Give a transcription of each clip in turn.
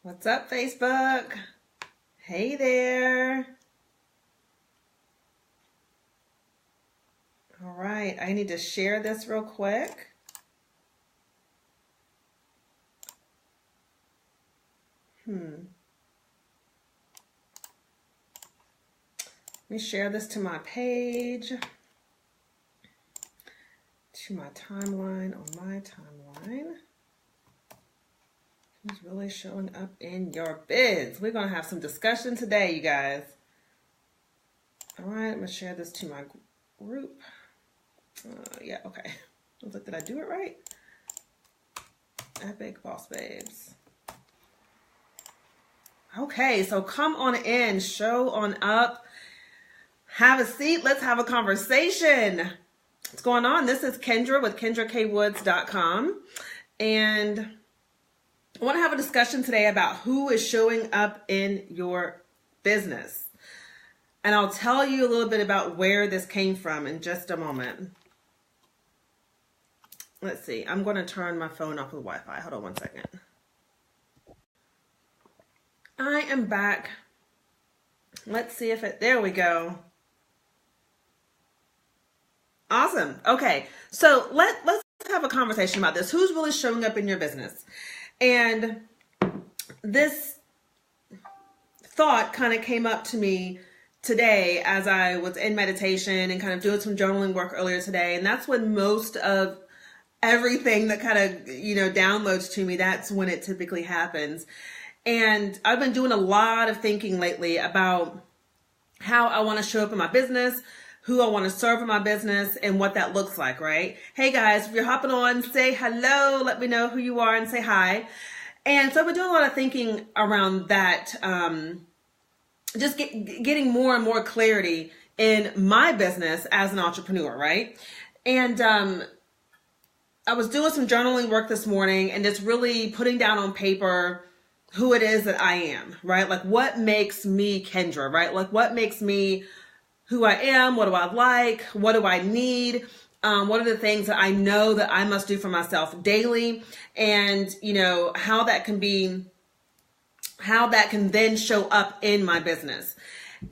What's up, Facebook? Hey there. All right, I need to share this real quick. Let me share this to my page, to my timeline, on my timeline. Who's really showing up in your biz? We're going to have some discussion today, you guys. All right, I'm going to share this to my group. Yeah, okay. I was like, did I do it right? Epic Boss Babes. Okay, so come on in, show on up, have a seat, let's have a conversation. What's going on? This is Kendra with KendraKWoods.com, and I want to have a discussion today about who is showing up in your business. And I'll tell you a little bit about where this came from in just a moment. Let's see, I'm going to turn my phone off with Wi-Fi. Hold on one second. I am back. Let's see if there we go. Awesome. Okay. So let's have a conversation about this. Who's really showing up in your business? And this thought kind of came up to me today as I was in meditation and kind of doing some journaling work earlier today. And that's when most of everything that kind of, downloads to me, that's when it typically happens. And I've been doing a lot of thinking lately about how I want to show up in my business, who I want to serve in my business, and what that looks like, right? Hey guys, if you're hopping on, say hello, let me know who you are and say hi. And so I've been doing a lot of thinking around that, just getting more and more clarity in my business as an entrepreneur, right? And I was doing some journaling work this morning and just really putting down on paper who it is that I am, right? Like what makes me Kendra, right? Like what makes me who I am? What do I like? What do I need? What are the things that I know that I must do for myself daily? And, how that can then show up in my business.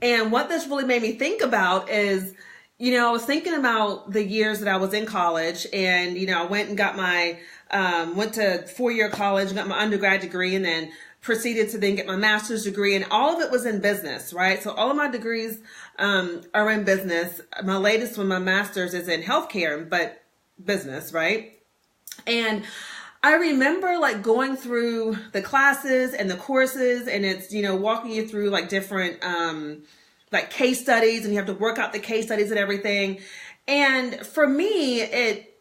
And what this really made me think about is, I was thinking about the years that I was in college and, I went and got went to 4-year college, got my undergrad degree, and then proceeded to then get my master's degree, and all of it was in business, right? So all of my degrees are in business. My latest one, my master's, is in healthcare, but business, right? And I remember like going through the classes and the courses, and it's, walking you through like different like case studies, and you have to work out the case studies and everything. And for me, it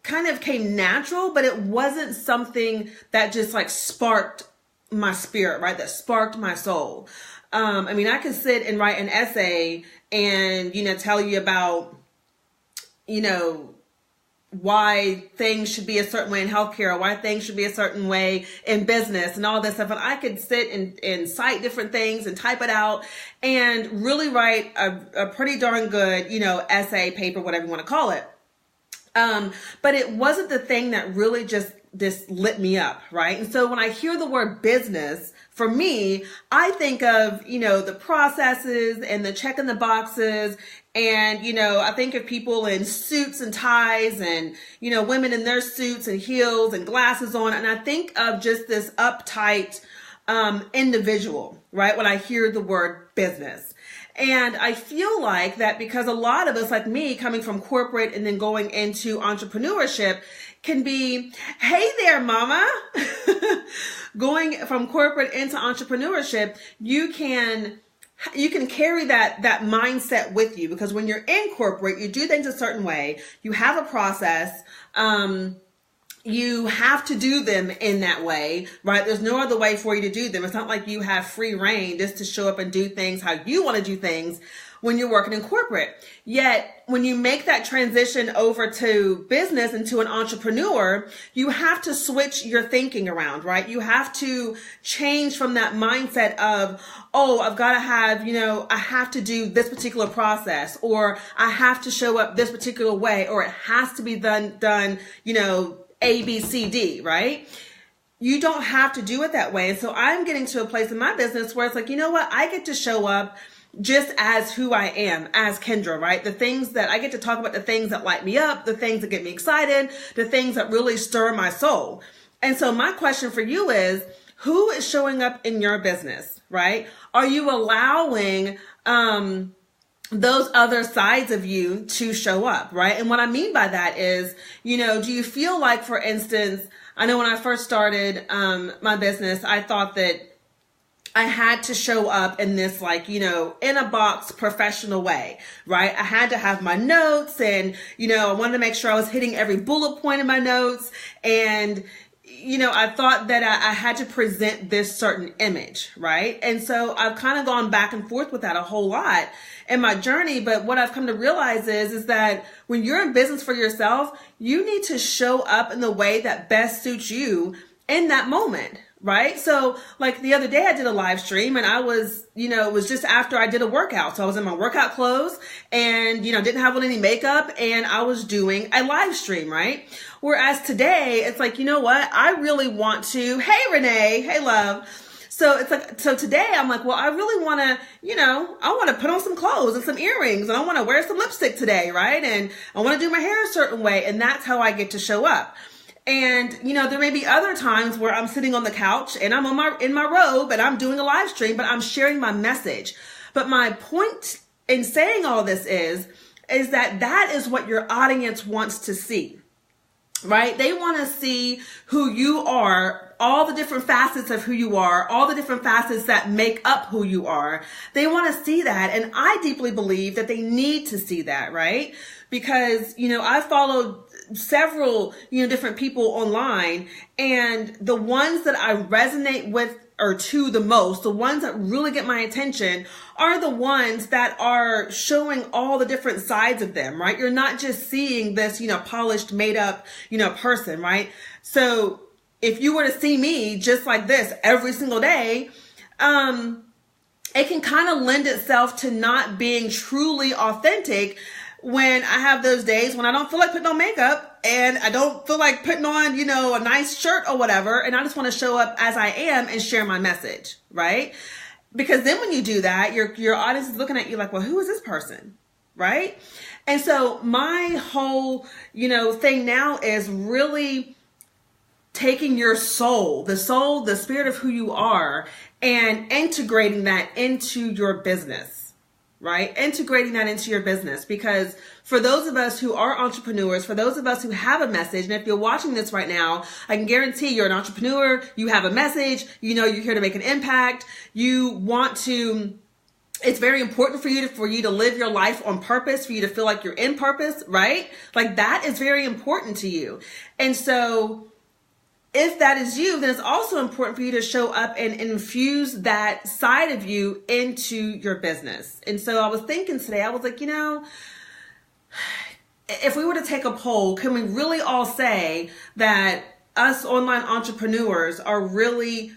kind of came natural, but it wasn't something that just like sparked my spirit, right? That sparked my soul. I could sit and write an essay and, tell you about, why things should be a certain way in healthcare, or why things should be a certain way in business and all this stuff. And I could sit and cite different things and type it out and really write a pretty darn good, essay, paper, whatever you want to call it. But it wasn't the thing that really just lit me up, right? And so when I hear the word business, for me, I think of, the processes and the checking the boxes. And, I think of people in suits and ties and, women in their suits and heels and glasses on. And I think of just this uptight individual, right? When I hear the word business. And I feel like that because a lot of us, like me, coming from corporate and then going into entrepreneurship, can be, hey there, mama. Going from corporate into entrepreneurship, you can carry that mindset with you, because when you're in corporate, you do things a certain way. You have a process. You have to do them in that way, right? There's no other way for you to do them. It's not like you have free reign just to show up and do things how you want to do things when you're working in corporate. Yet when you make that transition over to business and to an entrepreneur, you have to switch your thinking around, right? You have to change from that mindset of, oh, I've got to have, I have to do this particular process, or I have to show up this particular way, or it has to be done, A, B, C, D, right? you don't have to do it that way. And so I'm getting to a place in my business where it's like, you know what? I get to show up just as who I am, as Kendra, right? The things that I get to talk about, the things that light me up, the things that get me excited, the things that really stir my soul. And so my question for you is, who is showing up in your business, right? Are you allowing those other sides of you to show up, right? And what I mean by that is, do you feel like, for instance, I know when I first started my business, I thought that I had to show up in this, in a box professional way, right? I had to have my notes and, I wanted to make sure I was hitting every bullet point in my notes. And, I thought that I had to present this certain image, right? And so I've kind of gone back and forth with that a whole lot in my journey. But what I've come to realize is that when you're in business for yourself, you need to show up in the way that best suits you in that moment. Right? So like the other day I did a live stream and I was, it was just after I did a workout. So I was in my workout clothes and, didn't have on any makeup and I was doing a live stream, right? Whereas today it's like, you know what? I really want to, hey Renee, hey love. So it's like, so today I'm like, well, I really want to, I want to put on some clothes and some earrings and I want to wear some lipstick today, right? And I want to do my hair a certain way. And that's how I get to show up. And, there may be other times where I'm sitting on the couch and I'm in my robe and I'm doing a live stream, but I'm sharing my message. But my point in saying all this is that is what your audience wants to see, right? They want to see who you are, all the different facets of who you are, all the different facets that make up who you are. They want to see that. And I deeply believe that they need to see that, right? Because, I followed several, different people online, and the ones that I resonate with or to the most, the ones that really get my attention are the ones that are showing all the different sides of them, right? You're not just seeing this, polished, made up, person, right? So if you were to see me just like this every single day, it can kind of lend itself to not being truly authentic when I have those days when I don't feel like putting on makeup and I don't feel like putting on, a nice shirt or whatever. And I just want to show up as I am and share my message, right? Because then when you do that, your audience is looking at you like, well, who is this person? Right? And so my whole, thing now is really taking your soul, the spirit of who you are, and integrating that into your business. Right? Integrating that into your business, because for those of us who are entrepreneurs, for those of us who have a message, and if you're watching this right now, I can guarantee you're an entrepreneur, you have a message, you're here to make an impact, it's very important for you to live your life on purpose, for you to feel like you're in purpose, right? Like that is very important to you. And so if that is you, then it's also important for you to show up and infuse that side of you into your business. And so I was thinking today, I was like, if we were to take a poll, can we really all say that us online entrepreneurs are really,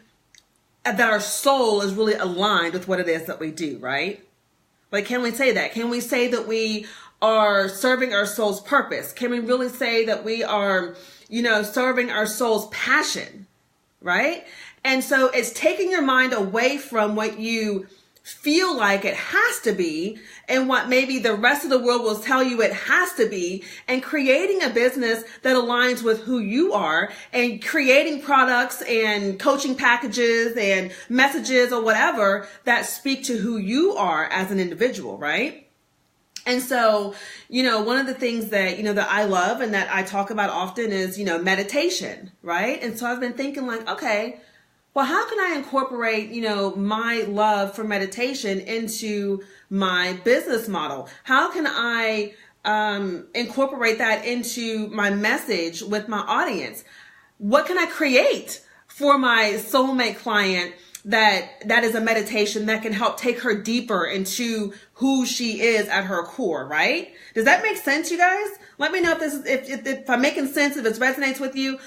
that our soul is really aligned with what it is that we do, right? Like, can we say that? Can we say that we are serving our soul's purpose? Can we really say that we are, serving our soul's passion, right? And so it's taking your mind away from what you feel like it has to be and what maybe the rest of the world will tell you it has to be, and creating a business that aligns with who you are, and creating products and coaching packages and messages or whatever that speak to who you are as an individual, right? And so, one of the things that, that I love and that I talk about often is, meditation, right? And so I've been thinking like, okay, well, how can I incorporate, my love for meditation into my business model? How can I incorporate that into my message with my audience? What can I create for my soulmate client that is a meditation that can help take her deeper into who she is at her core, right? Does that make sense, you guys? Let me know if this is, if I'm making sense, if it resonates with you.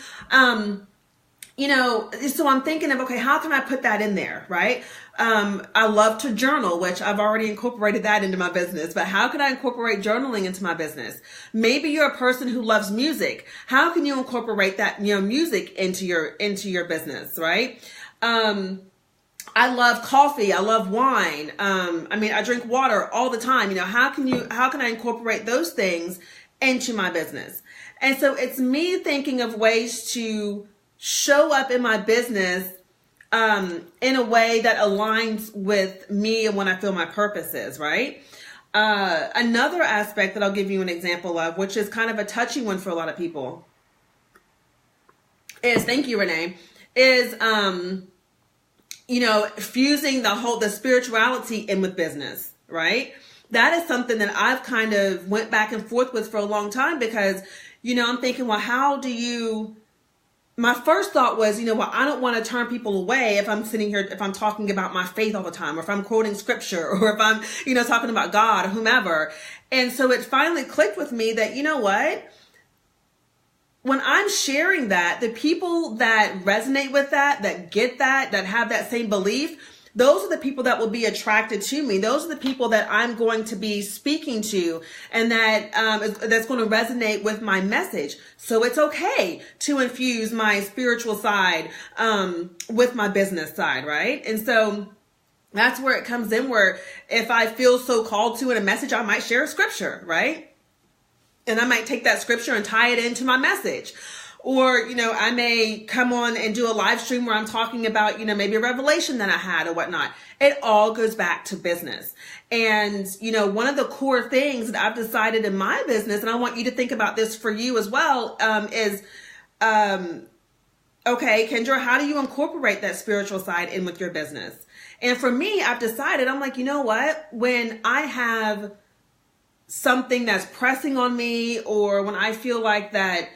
So I'm thinking of, okay, how can I put that in there, right? I love to journal, which I've already incorporated that into my business, but how can I incorporate journaling into my business? Maybe you're a person who loves music. How can you incorporate that, music into your business, right? I love coffee. I love wine. I drink water all the time. How can I incorporate those things into my business? And so it's me thinking of ways to show up in my business in a way that aligns with me and when I feel my purpose is, right? Another aspect that I'll give you an example of, which is kind of a touchy one for a lot of people, is, thank you, Renee, is, fusing the spirituality in with business, right? That is something that I've kind of went back and forth with for a long time because, I'm thinking, well, my first thought was, I don't want to turn people away if I'm sitting here, if I'm talking about my faith all the time, or if I'm quoting scripture, or if I'm, talking about God or whomever. And so it finally clicked with me that, what? When I'm sharing that, the people that resonate with that get that have that same belief, those are the people that will be attracted to me. Those are the people that I'm going to be speaking to, and that's going to resonate with my message. So it's okay to infuse my spiritual side with my business side, right? And so that's where it comes in, where if I feel so called to in a message, I might share a scripture, right? And I might take that scripture and tie it into my message. Or, I may come on and do a live stream where I'm talking about, maybe a revelation that I had or whatnot. It all goes back to business. And, one of the core things that I've decided in my business, and I want you to think about this for you as well, is, okay, Kendra, how do you incorporate that spiritual side in with your business? And for me, I've decided, I'm like, what? When I have something that's pressing on me, or when I feel like that,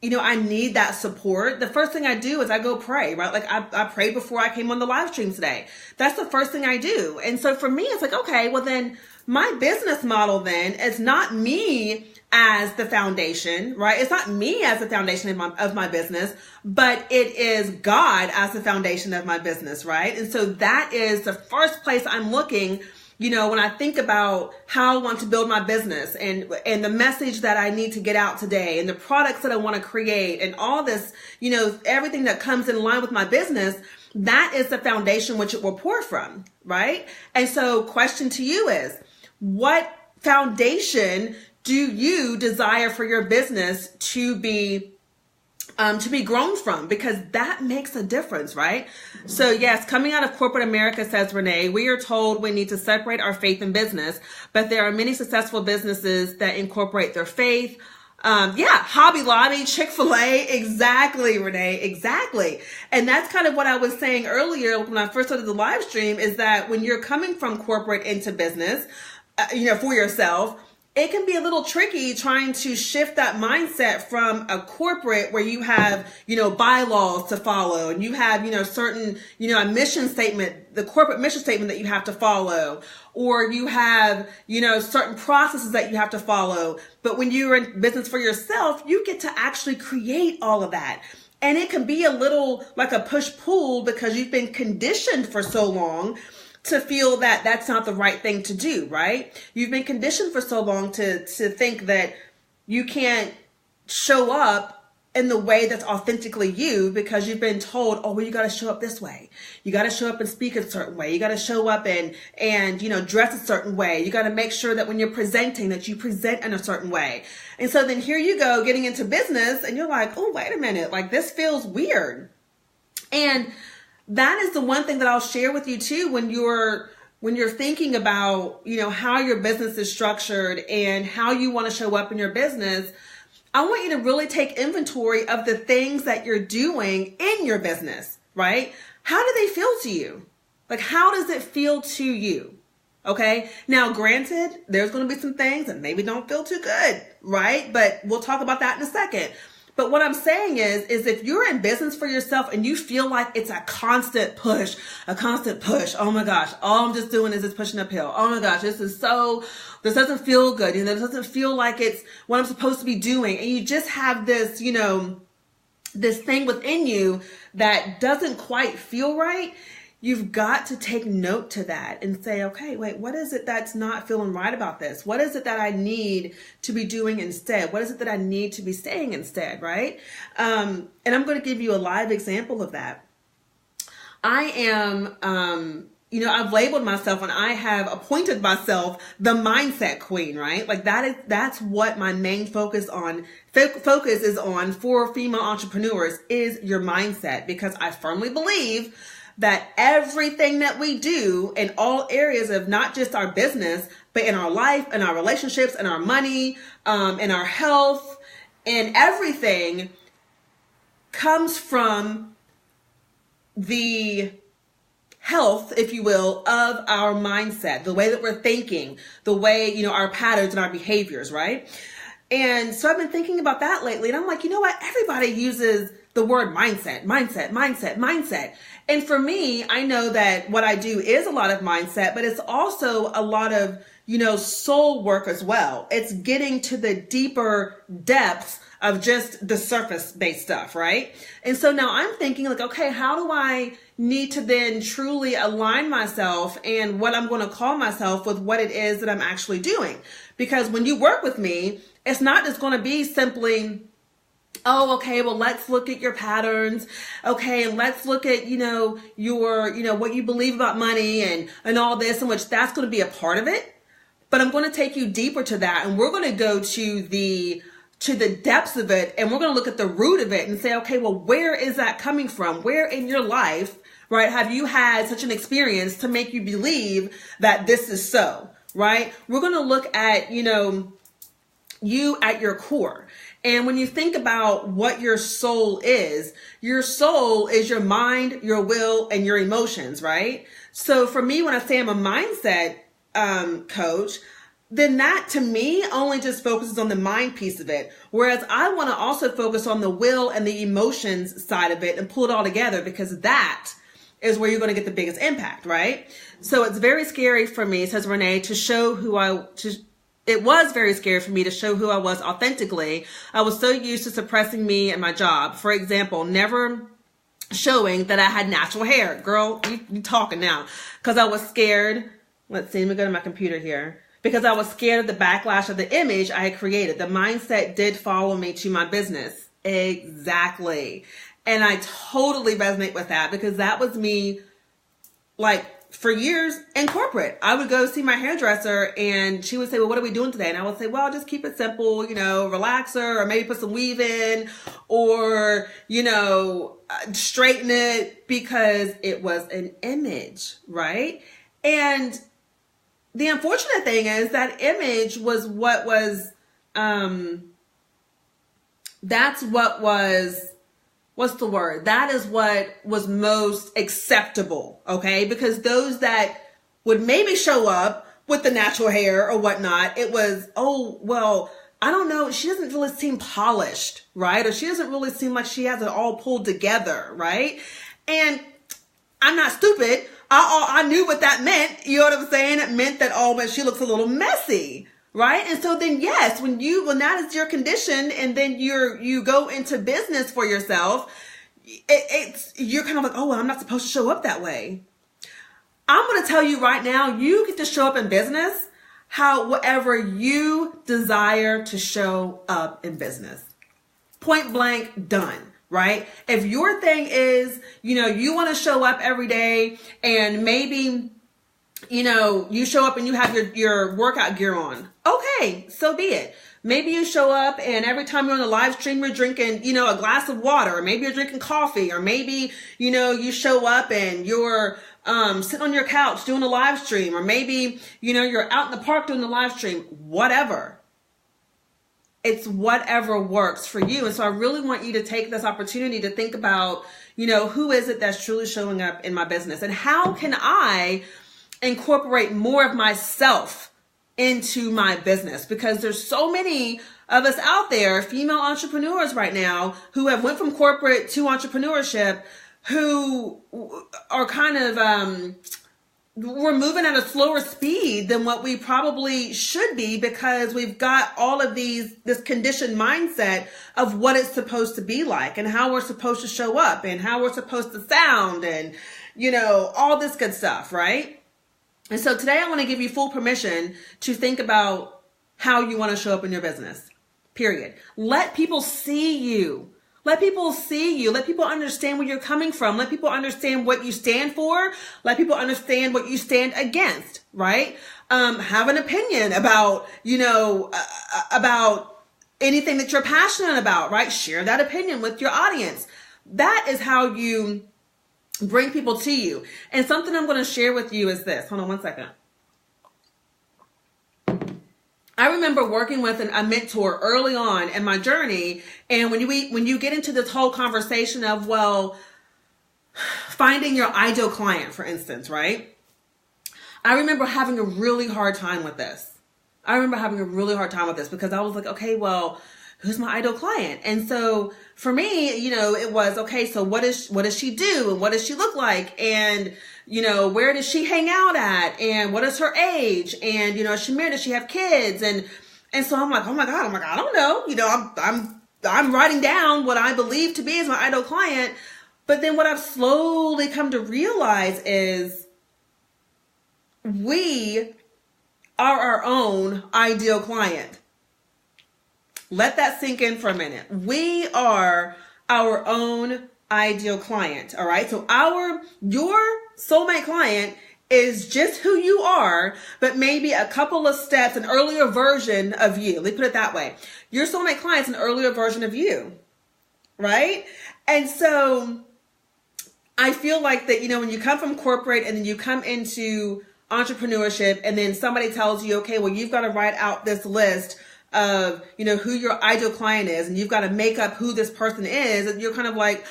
I need that support, the first thing I do is I go pray, right? Like I prayed before I came on the live stream today. That's the first thing I do. And so for me, it's like, okay, well then my business model then is not me as the foundation, right? It's not me as the foundation of my business, but it is God as the foundation of my business, right? And so that is the first place I'm looking, when I think about how I want to build my business and the message that I need to get out today and the products that I want to create and all this, everything that comes in line with my business, that is the foundation which it will pour from, right? And so question to you is, what foundation do you desire for your business to be grown from? Because that makes a difference, right? So yes, coming out of corporate America, says Renee, we are told we need to separate our faith and business, but there are many successful businesses that incorporate their faith. Hobby Lobby, Chick-fil-A, exactly, Renee, exactly. And that's kind of what I was saying earlier when I first started the live stream, is that when you're coming from corporate into business, for yourself, it can be a little tricky trying to shift that mindset from a corporate where you have, bylaws to follow, and you have, certain, a mission statement, the corporate mission statement that you have to follow, or you have, certain processes that you have to follow. But when you're in business for yourself, you get to actually create all of that. And it can be a little like a push-pull because you've been conditioned for so long to feel that that's not the right thing to do, right? You've been conditioned for so long to think that you can't show up in the way that's authentically you because you've been told, oh, well, you got to show up this way. You got to show up and speak a certain way. You got to show up and dress a certain way. You got to make sure that when you're presenting that you present in a certain way. And so then here you go getting into business and you're like, oh, wait a minute, like this feels weird. And that is the one thing that I'll share with you too when you're thinking about, how your business is structured and how you want to show up in your business. I want you to really take inventory of the things that you're doing in your business, right? How do they feel to you? Like, how does it feel to you? Okay. Now, granted, there's going to be some things that maybe don't feel too good, right? But we'll talk about that in a second. But what I'm saying is if you're in business for yourself and you feel like it's a constant push, oh my gosh, all I'm just doing is just pushing uphill. Oh my gosh, this doesn't feel good. This doesn't feel like it's what I'm supposed to be doing. And you just have this, this thing within you that doesn't quite feel right, you've got to take note to that and say, okay, wait, what is it that's not feeling right about this? What is it that I need to be doing instead? What is it that I need to be saying instead, right? And I'm going to give you a live example of that. I am, I've labeled myself and I have appointed myself the mindset queen, right? Like that's what my main focus is on for female entrepreneurs is your mindset, because I firmly believe that everything that we do in all areas of not just our business, but in our life, in our relationships, in our money, in our health, and everything comes from the health, if you will, of our mindset, the way that we're thinking, the way, our patterns and our behaviors, right? And so I've been thinking about that lately, and I'm like, you know what? Everybody uses the word mindset. And for me, I know that what I do is a lot of mindset, but it's also a lot of, soul work as well. It's getting to the deeper depths of just the surface-based stuff, right? And so now I'm thinking like, okay, how do I need to then truly align myself and what I'm going to call myself with what it is that I'm actually doing? Because when you work with me, it's not just going to be simply, oh, okay, well, let's look at your patterns. Okay. And let's look at, your, what you believe about money and all this, in which that's going to be a part of it. But I'm going to take you deeper to that. And we're going to go to the depths of it. And we're going to look at the root of it and say, okay, well, where is that coming from? Where in your life, right, have you had such an experience to make you believe that this is so, right? We're going to look at, you at your core. And when you think about what your soul is your mind, your will, and your emotions, right? So for me, when I say I'm a mindset coach, then that to me only just focuses on the mind piece of it. Whereas I want to also focus on the will and the emotions side of it and pull it all together, because that is where you're going to get the biggest impact, right? So it's very scary for me, says Renee, to show it was very scary for me to show who I was authentically. I was so used to suppressing me and my job. For example, never showing that I had natural hair. Girl, you talking now. Because I was scared. Let's see, let me go to my computer here. Because I was scared of the backlash of the image I had created. The mindset did follow me to my business. Exactly. And I totally resonate with that, because that was me, like, for years in corporate. I would go see my hairdresser and she would say, well, what are we doing today? And I would say, well, just keep it simple, relaxer, or maybe put some weave in, or, straighten it, because it was an image, right? And the unfortunate thing is that image was what was, what's the word? That is what was most acceptable, okay? Because those that would maybe show up with the natural hair or whatnot, it was, oh, well, I don't know, she doesn't really seem polished, right? Or she doesn't really seem like she has it all pulled together, right? And I'm not stupid. I knew what that meant. You know what I'm saying? It meant that, oh, but she looks a little messy. Right. And so then, yes, when that is your condition, and then you go into business for yourself, you're kind of like, oh, well, I'm not supposed to show up that way. I'm going to tell you right now, you get to show up in business however you desire to show up in business. Point blank, done. Right? If your thing is, you want to show up every day, and maybe you show up and you have your workout gear on. Okay, so be it. Maybe you show up and every time you're on the live stream, you're drinking, a glass of water, or maybe you're drinking coffee, or maybe, you show up and you're sitting on your couch doing a live stream, or maybe, you're out in the park doing the live stream, whatever. It's whatever works for you. And so I really want you to take this opportunity to think about, who is it that's truly showing up in my business, and how can I incorporate more of myself into my business? Because there's so many of us out there, female entrepreneurs right now, who have went from corporate to entrepreneurship, who are kind of we're moving at a slower speed than what we probably should be, because we've got all of this conditioned mindset of what it's supposed to be like and how we're supposed to show up and how we're supposed to sound and, all this good stuff, right? And so today I want to give you full permission to think about how you want to show up in your business, period. Let people see you. Let people see you. Let people understand where you're coming from. Let people understand what you stand for. Let people understand what you stand against, right? Have an opinion about, about anything that you're passionate about, right? Share that opinion with your audience. That is how you bring people to you. And something I'm going to share with you is this. Hold on one second. I remember working with a mentor early on in my journey. And when you get into this whole conversation of, finding your ideal client, for instance, right? I remember having a really hard time with this. Because I was like, okay, well, who's my ideal client? And so for me, it was, okay, so what does she do? And what does she look like? And, where does she hang out at? And what is her age? And, is she married? Does she have kids? And so I'm like, oh my God, I don't know. I'm writing down what I believe to be as my ideal client. But then what I've slowly come to realize is we are our own ideal client. Let that sink in for a minute. We are our own ideal client. All right. So your soulmate client is just who you are, but maybe a couple of steps, an earlier version of you. Let me put it that way. Your soulmate client's an earlier version of you. Right. And so I feel like that, when you come from corporate and then you come into entrepreneurship and then somebody tells you, okay, well, you've got to write out this list of, who your ideal client is, and you've got to make up who this person is. And you're kind of like,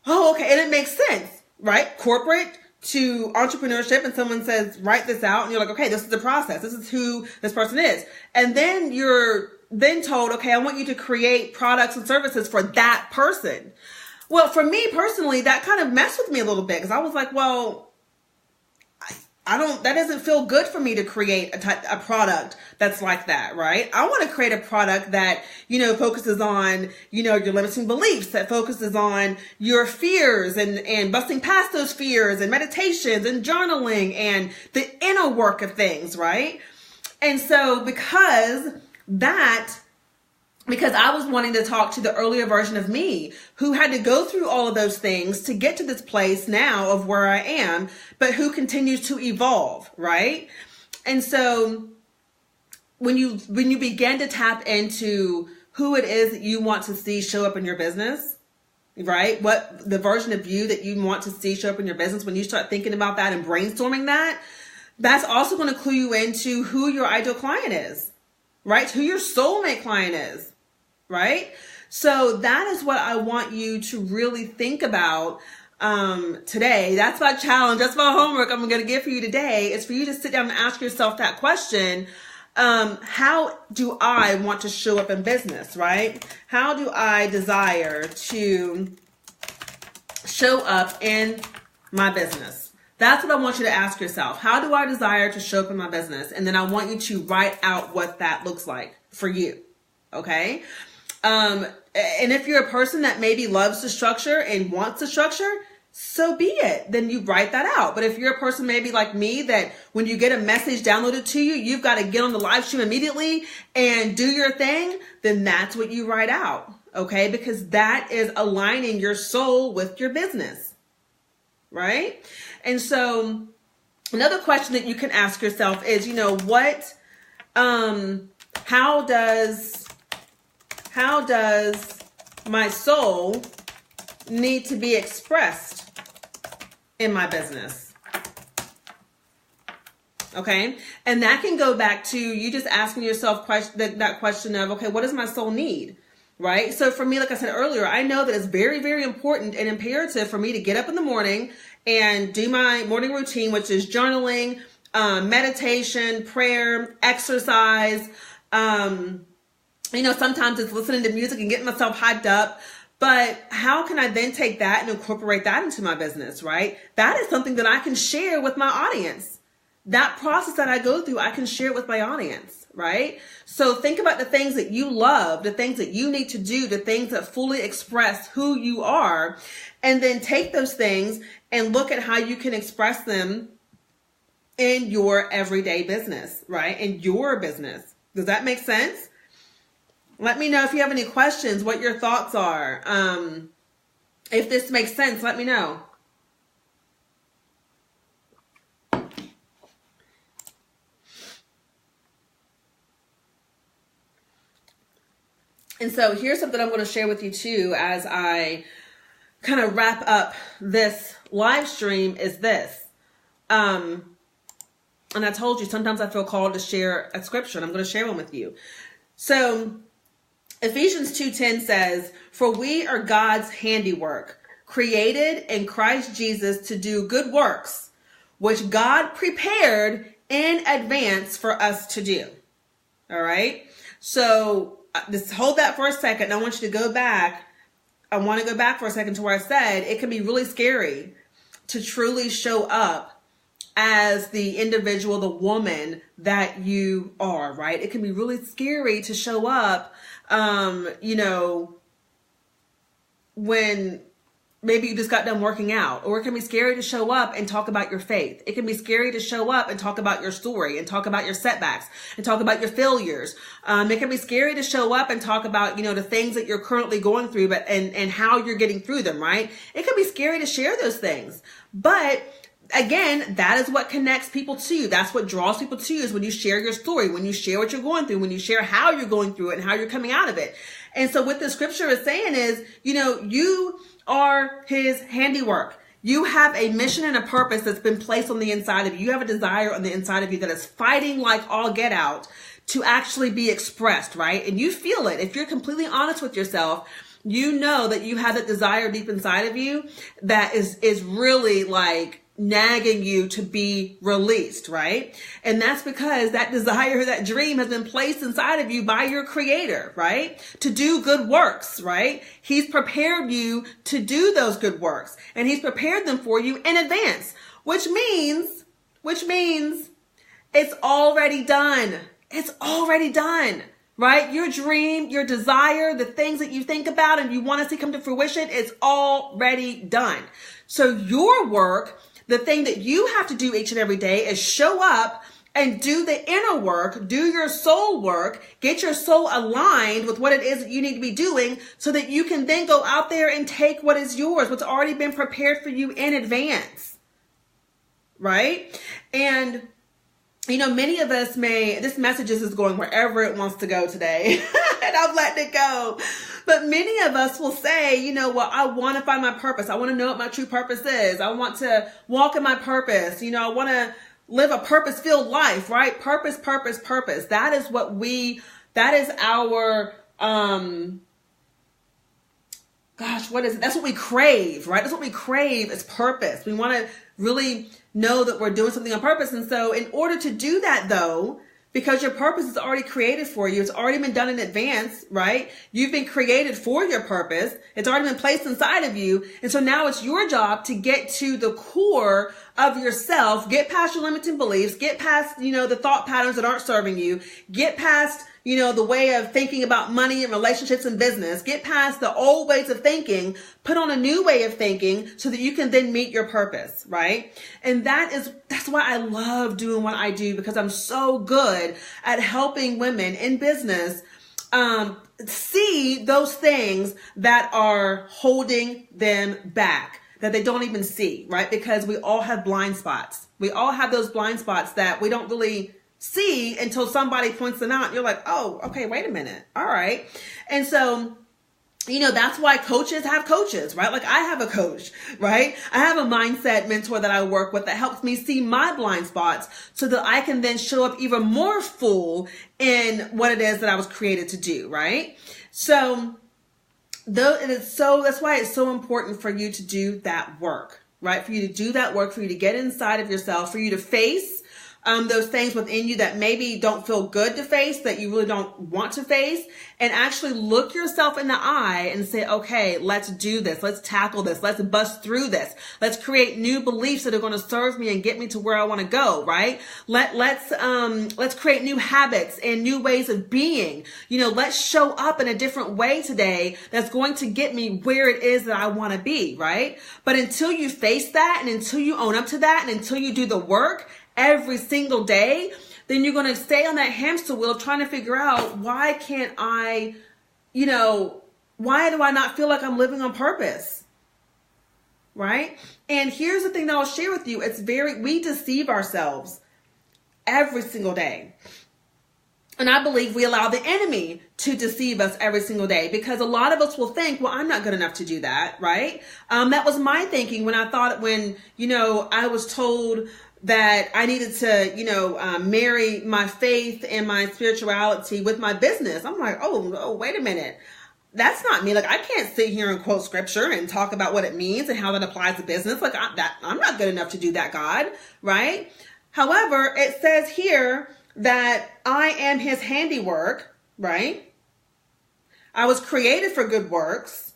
oh, okay. And it makes sense, right? Corporate to entrepreneurship, and someone says, write this out. And you're like, okay, this is the process. This is who this person is. And then you're then told, okay, I want you to create products and services for that person. Well, for me personally, that kind of messed with me a little bit, because I was like, well, that doesn't feel good for me to create a product that's like that, right? I want to create a product that, focuses on, your limiting beliefs, that focuses on your fears and busting past those fears and meditations and journaling and the inner work of things, right? And so because I was wanting to talk to the earlier version of me who had to go through all of those things to get to this place now of where I am, but who continues to evolve, right? And so when you begin to tap into who it is that you want to see show up in your business, right? What the version of you that you want to see show up in your business, when you start thinking about that and brainstorming that, that's also going to clue you into who your ideal client is, right? Who your soulmate client is. Right? So that is what I want you to really think about today. That's my challenge. That's my homework I'm going to give for you today, is for you to sit down and ask yourself that question. How do I want to show up in business, right? How do I desire to show up in my business? That's what I want you to ask yourself. How do I desire to show up in my business? And then I want you to write out what that looks like for you. Okay? And if you're a person that maybe loves the structure and wants the structure, so be it. Then you write that out. But if you're a person maybe like me, that when you get a message downloaded to you, you've got to get on the live stream immediately and do your thing, then that's what you write out. Okay? Because that is aligning your soul with your business. Right? And so another question that you can ask yourself is, how does my soul need to be expressed in my business? Okay. And that can go back to you just asking yourself that question of, okay, what does my soul need? Right. So for me, like I said earlier, I know that it's very, very important and imperative for me to get up in the morning and do my morning routine, which is journaling, meditation, prayer, exercise, sometimes it's listening to music and getting myself hyped up. But how can I then take that and incorporate that into my business, right? That is something that I can share with my audience. that process that I go through, I can share it with my audience, right? So think about the things that you love, the things that you need to do, the things that fully express who you are, and then take those things and look at how you can express them in your everyday business, right? In your business. Does that make sense? Let me know if you have any questions, what your thoughts are. If this makes sense, let me know. And so here's something I'm going to share with you too as I kind of wrap up this live stream is this. And I told you, sometimes I feel called to share a scripture, and I'm going to share one with you. So Ephesians 2:10 says, "For we are God's handiwork, created in Christ Jesus to do good works, which God prepared in advance for us to do." All right. So just hold that for a second. I want you to go back. I want to go back for a second to where I said it can be really scary to truly show up as the individual, the woman that you are, right? It can be really scary to show up, when maybe you just got done working out, or it can be scary to show up and talk about your faith. It can be scary to show up and talk about your story and talk about your setbacks and talk about your failures. It can be scary to show up and talk about, the things that you're currently going through, and how you're getting through them, right? It can be scary to share those things. But again, that is what connects people to you. That's what draws people to you, is when you share your story, when you share what you're going through, when you share how you're going through it and how you're coming out of it. And so what the scripture is saying is, you are his handiwork. You have a mission and a purpose that's been placed on the inside of you. You have a desire on the inside of you that is fighting like all get out to actually be expressed, right? And you feel it. If you're completely honest with yourself, you know that you have that desire deep inside of you that is really like nagging you to be released, right? And that's because that desire, that dream has been placed inside of you by your creator, right? To do good works, right? He's prepared you to do those good works, and he's prepared them for you in advance, which means it's already done. It's already done, right? Your dream, your desire, the things that you think about and you want to see come to fruition, it's already done. So your work, the thing that you have to do each and every day, is show up and do the inner work, do your soul work, get your soul aligned with what it is that you need to be doing, so that you can then go out there and take what is yours, what's already been prepared for you in advance, right? And many of us this message is going wherever it wants to go today, and I'm letting it go. But many of us will say, I want to find my purpose. I want to know what my true purpose is. I want to walk in my purpose. I want to live a purpose-filled life, right? Purpose, purpose, purpose. That is our, what is it? That's what we crave, right? That's what we crave, is purpose. We want to really know that we're doing something on purpose. And so in order to do that, though, because your purpose is already created for you, it's already been done in advance, right? You've been created for your purpose. It's already been placed inside of you. And so now it's your job to get to the core of yourself, get past your limiting beliefs, get past, the thought patterns that aren't serving you, get past, the way of thinking about money and relationships and business, get past the old ways of thinking, put on a new way of thinking so that you can then meet your purpose, right? And that's why I love doing what I do, because I'm so good at helping women in business see those things that are holding them back, that they don't even see, right? Because we all have blind spots. We all have those blind spots that we don't really see until somebody points them out. And you're like, oh, okay, wait a minute. All right. And so, that's why coaches have coaches, right? Like I have a coach, right? I have a mindset mentor that I work with that helps me see my blind spots so that I can then show up even more full in what it is that I was created to do, right? So that's why it's so important for you to do that work, right? For you to do that work, for you to get inside of yourself, for you to face those things within you that maybe don't feel good to face, that you really don't want to face, and actually look yourself in the eye and say, okay, let's do this. Let's tackle this. Let's bust through this. Let's create new beliefs that are going to serve me and get me to where I want to go, right? Let's create new habits and new ways of being. Let's show up in a different way today that's going to get me where it is that I want to be, right? But until you face that, and until you own up to that, and until you do the work every single day, then you're going to stay on that hamster wheel trying to figure out, why can't I, why do I not feel like I'm living on purpose? Right? And here's the thing that I'll share with you. We deceive ourselves every single day. And I believe we allow the enemy to deceive us every single day, because a lot of us will think, well, I'm not good enough to do that, right? That was my thinking when I was told that I needed to, marry my faith and my spirituality with my business. I'm like, oh, wait a minute. That's not me. Like, I can't sit here and quote scripture and talk about what it means and how that applies to business. Like, I'm not good enough to do that, God, right? However, it says here that I am his handiwork, right? I was created for good works,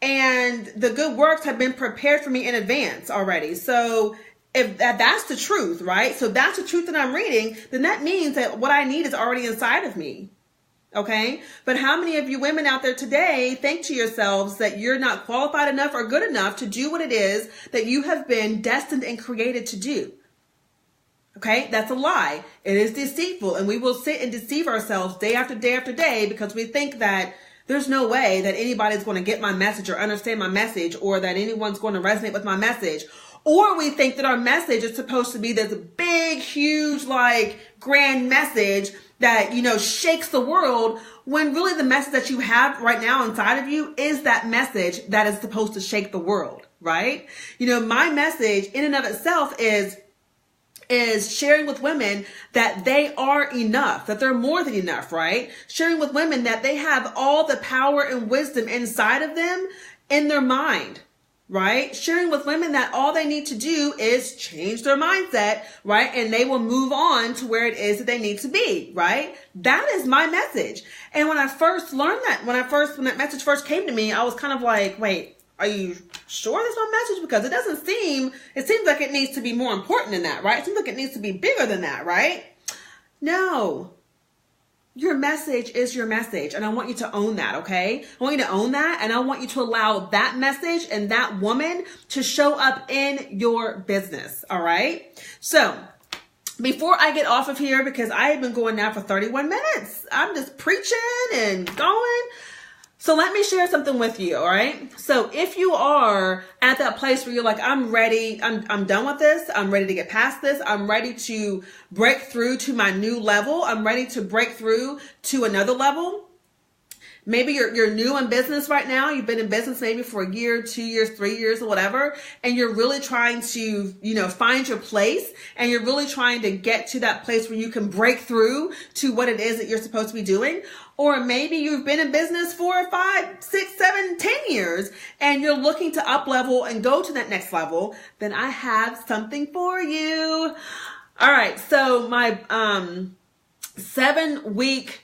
and the good works have been prepared for me in advance already. So if that's the truth, right? So that's the truth that I'm reading, then that means that what I need is already inside of me. Okay. But how many of you women out there today think to yourselves that you're not qualified enough or good enough to do what it is that you have been destined and created to do? Okay. That's a lie. It is deceitful, and we will sit and deceive ourselves day after day after day, because we think that there's no way that anybody's going to get my message or understand my message, or that anyone's going to resonate with my message. Or we think that our message is supposed to be this big, huge, grand message that, shakes the world, when really the message that you have right now inside of you is that message that is supposed to shake the world, right? My message in and of itself is sharing with women that they are enough, that they're more than enough, right? Sharing with women that they have all the power and wisdom inside of them in their mind, right? Sharing with women that all they need to do is change their mindset, right? And they will move on to where it is that they need to be, right? That is my message. And when I first learned that, when that message first came to me, I was kind of like, wait, are you sure that's my message? Because it seems like it needs to be more important than that, right? It seems like it needs to be bigger than that, right? No. Your message is your message, and I want you to own that, okay? I want you to own that, and I want you to allow that message and that woman to show up in your business, all right? So, before I get off of here, because I have been going now for 31 minutes, I'm just preaching and going. So let me share something with you, all right? So if you are at that place where you're like, I'm ready, I'm done with this, I'm ready to get past this, I'm ready to break through to my new level, I'm ready to break through to another level. Maybe you're new in business right now. You've been in business maybe for a year, 2 years, 3 years, or whatever. And you're really trying to, find your place. And you're really trying to get to that place where you can break through to what it is that you're supposed to be doing. Or maybe you've been in business for 5, 6, 7, 10 years, and you're looking to up level and go to that next level. Then I have something for you. All right. So my 7-week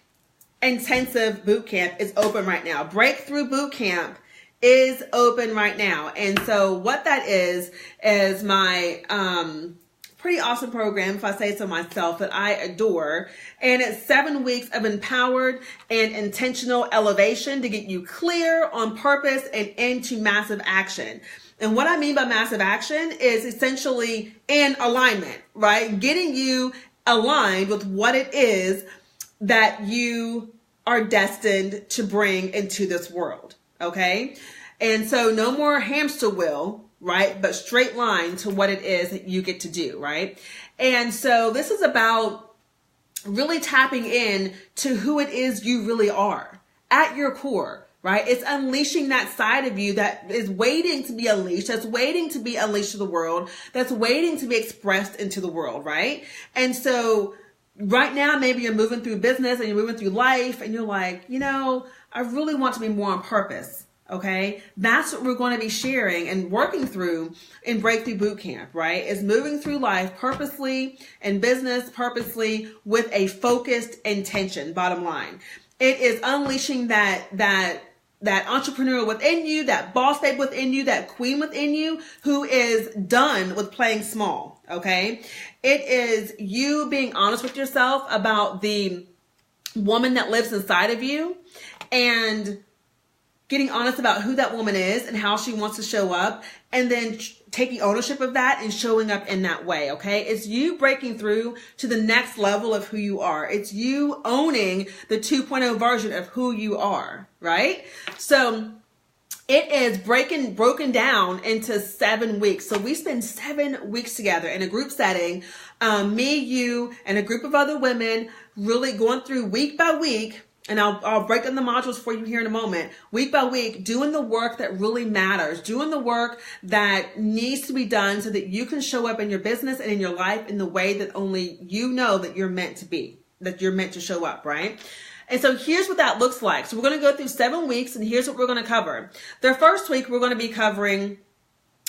intensive boot camp is open right now. Breakthrough boot camp is open right now. And so what that is my pretty awesome program, if I say so myself, that I adore. And it's 7 weeks of empowered and intentional elevation to get you clear on purpose and into massive action. And what I mean by massive action is essentially in alignment, right? Getting you aligned with what it is that you are destined to bring into this world, okay? And so no more hamster wheel, right? But straight line to what it is that you get to do, right? And so this is about really tapping in to who it is you really are at your core, right? It's unleashing that side of you that is waiting to be unleashed, that's waiting to be unleashed to the world, that's waiting to be expressed into the world, right? And so right now, maybe you're moving through business and you're moving through life and you're like, I really want to be more on purpose. Okay, that's what we're going to be sharing and working through in Breakthrough Bootcamp, right? Is moving through life purposely and business purposely with a focused intention. Bottom line, it is unleashing that entrepreneur within you, that boss babe within you, that queen within you who is done with playing small. Okay, it is you being honest with yourself about the woman that lives inside of you and getting honest about who that woman is and how she wants to show up, and then taking ownership of that and showing up in that way, okay? It's you breaking through to the next level of who you are. It's you owning the 2.0 version of who you are, right? So it is broken down into 7 weeks. So we spend 7 weeks together in a group setting, me, you, and a group of other women, really going through week by week. And I'll break down the modules for you here in a moment, week by week, doing the work that really matters, doing the work that needs to be done so that you can show up in your business and in your life in the way that only you know that you're meant to be, that you're meant to show up, right? And so here's what that looks like. So we're going to go through 7 weeks, and here's what we're going to cover. The first week, we're going to be covering,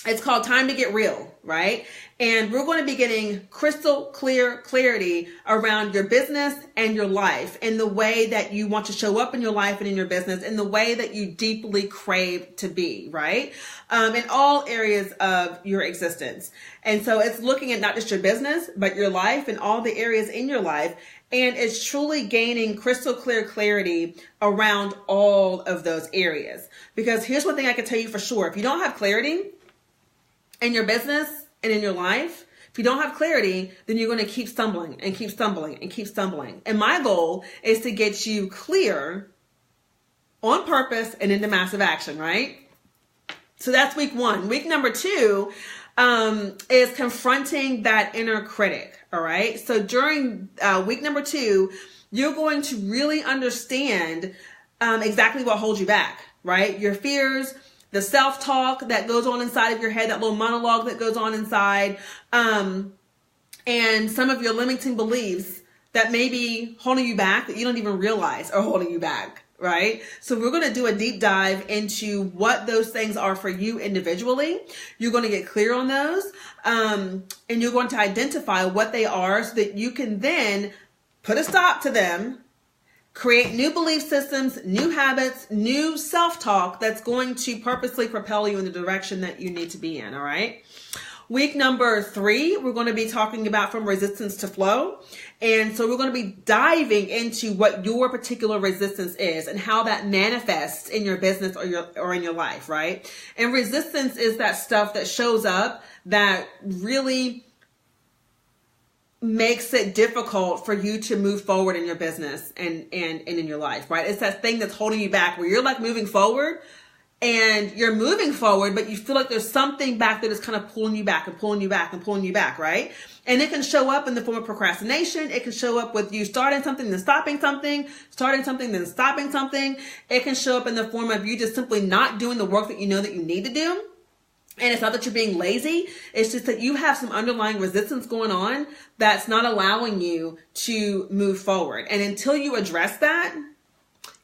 it's called Time to Get Real, right? And we're going to be getting crystal clear clarity around your business and your life in the way that you want to show up in your life and in your business, in the way that you deeply crave to be, right? In all areas of your existence. And so it's looking at not just your business, but your life and all the areas in your life. And it's truly gaining crystal clear clarity around all of those areas. Because here's one thing I can tell you for sure. If you don't have clarity in your business and in your life, if you don't have clarity, then you're going to keep stumbling and keep stumbling and keep stumbling. And my goal is to get you clear on purpose and into massive action, right? So that's week 1. Week number 2 is confronting that inner critic. All right. So during week number 2, you're going to really understand exactly what holds you back, right? Your fears, the self-talk that goes on inside of your head, that little monologue that goes on inside, and some of your limiting beliefs that may be holding you back that you don't even realize are holding you back, right? So we're going to do a deep dive into what those things are for you individually. You're going to get clear on those, and you're going to identify what they are so that you can then put a stop to them, create new belief systems, new habits, new self-talk that's going to purposely propel you in the direction that you need to be in, all right? Week number 3, we're going to be talking about from resistance to flow. And so we're going to be diving into what your particular resistance is and how that manifests in your business or in your life, right? And resistance is that stuff that shows up that really makes it difficult for you to move forward in your business and in your life, right? It's that thing that's holding you back where you're like moving forward and you're moving forward, but you feel like there's something back there that's kind of pulling you back and pulling you back and pulling you back, right? And it can show up in the form of procrastination. It can show up with you starting something, then stopping something, starting something, then stopping something. It can show up in the form of you just simply not doing the work that you know that you need to do. And it's not that you're being lazy. It's just that you have some underlying resistance going on that's not allowing you to move forward. And until you address that,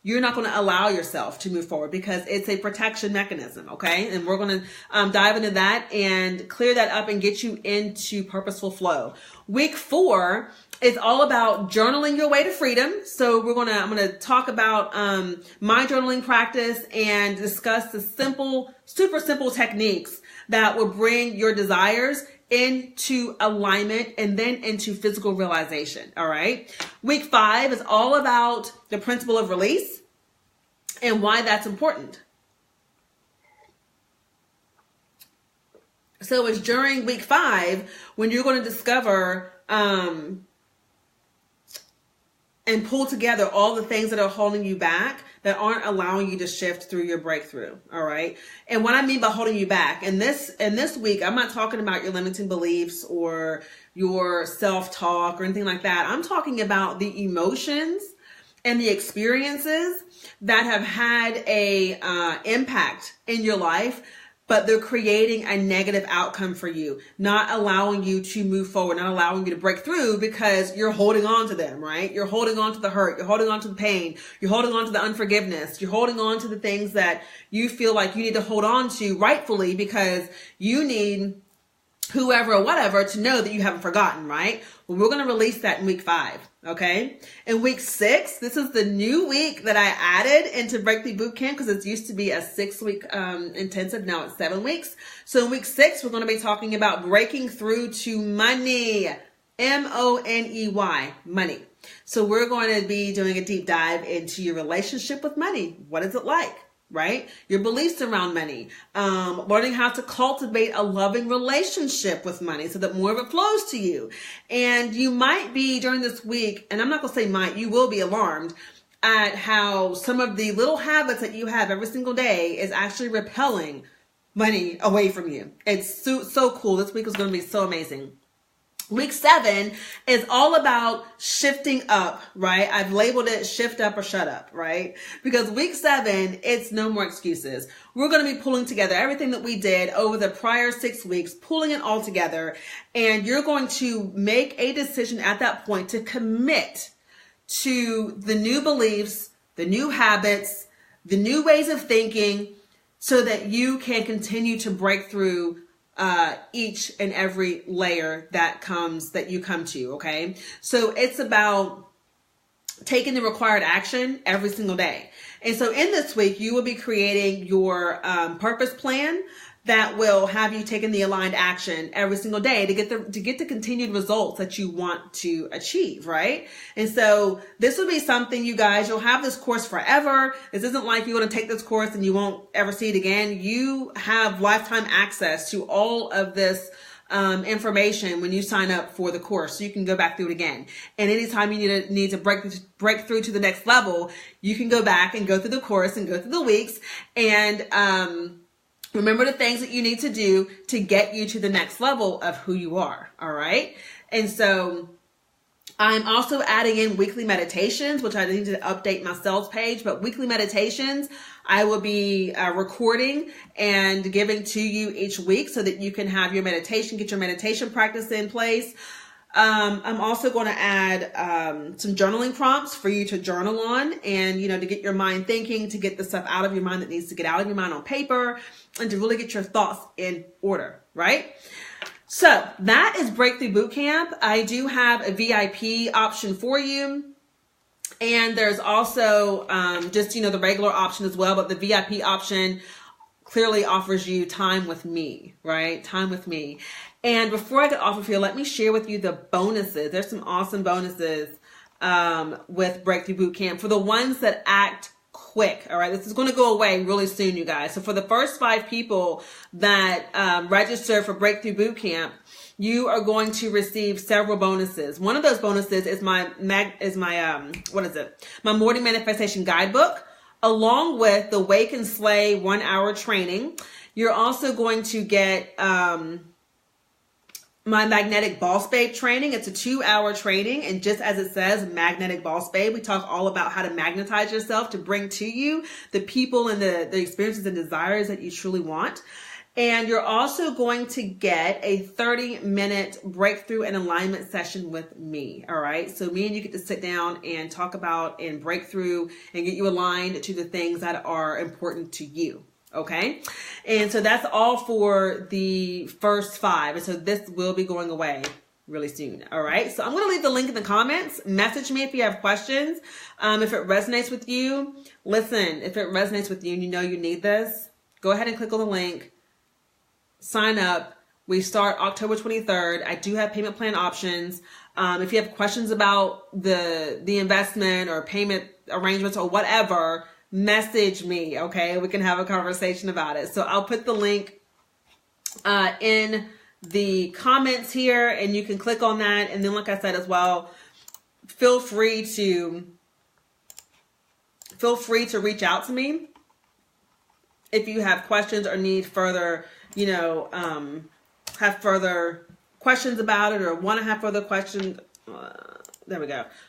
you're not going to allow yourself to move forward because it's a protection mechanism, okay? And we're going to dive into that and clear that up and get you into purposeful flow. Week 4 is all about journaling your way to freedom. So I'm going to talk about my journaling practice and discuss the super simple techniques that will bring your desires into alignment and then into physical realization. All right. Week 5 is all about the principle of release and why that's important. So it's during week 5 when you're going to discover and pull together all the things that are holding you back that aren't allowing you to shift through your breakthrough. All right. And what I mean by holding you back in this week, I'm not talking about your limiting beliefs or your self-talk or anything like that. I'm talking about the emotions and the experiences that have had a impact in your life, but they're creating a negative outcome for you, not allowing you to move forward, not allowing you to break through because you're holding on to them, right? You're holding on to the hurt. You're holding on to the pain. You're holding on to the unforgiveness. You're holding on to the things that you feel like you need to hold on to rightfully because you need whoever or whatever to know that you haven't forgotten, right? Well, we're going to release that in week 5. Okay. In week 6, this is the new week that I added into Breakthrough Bootcamp because it used to be a 6-week intensive. Now it's 7 weeks. So in week 6, we're going to be talking about breaking through to money, money, money. So we're going to be doing a deep dive into your relationship with money. What is it like? Right? Your beliefs around money, learning how to cultivate a loving relationship with money so that more of it flows to you. And you might be during this week, and I'm not going to say might, you will be alarmed at how some of the little habits that you have every single day is actually repelling money away from you. It's so cool. This week is going to be so amazing. Week 7 is all about shifting up, right? I've labeled it shift up or shut up, right? Because week 7, it's no more excuses. We're going to be pulling together everything that we did over the prior 6 weeks, pulling it all together. And you're going to make a decision at that point to commit to the new beliefs, the new habits, the new ways of thinking so that you can continue to break through each and every layer that you come to. Okay. So it's about taking the required action every single day. And so in this week, you will be creating your purpose plan that will have you taking the aligned action every single day to get the continued results that you want to achieve, right? And so this will be something, you guys, you'll have this course forever. This isn't like you're going to take this course and you won't ever see it again. You have lifetime access to all of this information when you sign up for the course, so you can go back through it again. And anytime you need to break through to the next level, you can go back and go through the course and go through the weeks and remember the things that you need to do to get you to the next level of who you are. All right. And so I'm also adding in weekly meditations, which I need to update my sales page, but weekly meditations I will be recording and giving to you each week so that you can have your meditation, get your meditation practice in place. I'm also going to add some journaling prompts for you to journal on and, to get your mind thinking, to get the stuff out of your mind that needs to get out of your mind on paper and to really get your thoughts in order, right? So that is Breakthrough Bootcamp. I do have a VIP option for you. And there's also just, the regular option as well. But the VIP option clearly offers you time with me, right? Time with me. And before I get off of here, let me share with you the bonuses. There's some awesome bonuses with Breakthrough Bootcamp for the ones that act quick. All right. This is going to go away really soon, you guys. So for the first 5 people that register for Breakthrough Bootcamp, you are going to receive several bonuses. One of those bonuses is my Morning Manifestation Guidebook, along with the Wake and Slay 1-hour training. You're also going to get my Magnetic Boss Babe training. It's a 2-hour training. And just as it says, Magnetic Boss Babe, we talk all about how to magnetize yourself to bring to you the people and the experiences and desires that you truly want. And you're also going to get a 30-minute breakthrough and alignment session with me. All right. So me and you get to sit down and talk about and break through and get you aligned to the things that are important to you. Okay. And so that's all for the first 5. And so this will be going away really soon. All right. So I'm going to leave the link in the comments. Message me if you have questions. If it resonates with you, listen, if it resonates with you and you need this, go ahead and click on the link. Sign up. We start October 23rd. I do have payment plan options. If you have questions about the investment or payment arrangements or whatever, message me. Okay. We can have a conversation about it. So I'll put the link in the comments here and you can click on that. And then, like I said as well, feel free to reach out to me if you have questions or need further, have further questions about it or want to have further questions.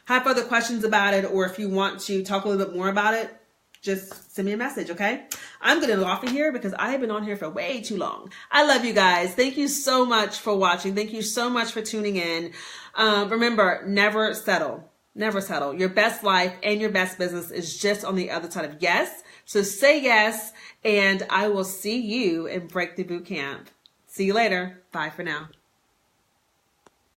Have further questions about it. Or if you want to talk a little bit more about it, just send me a message, okay? I'm going to go off of here because I have been on here for way too long. I love you guys. Thank you so much for watching. Thank you so much for tuning in. Remember, never settle. Never settle. Your best life and your best business is just on the other side of yes. So say yes, and I will see you in Breakthrough Bootcamp. See you later. Bye for now.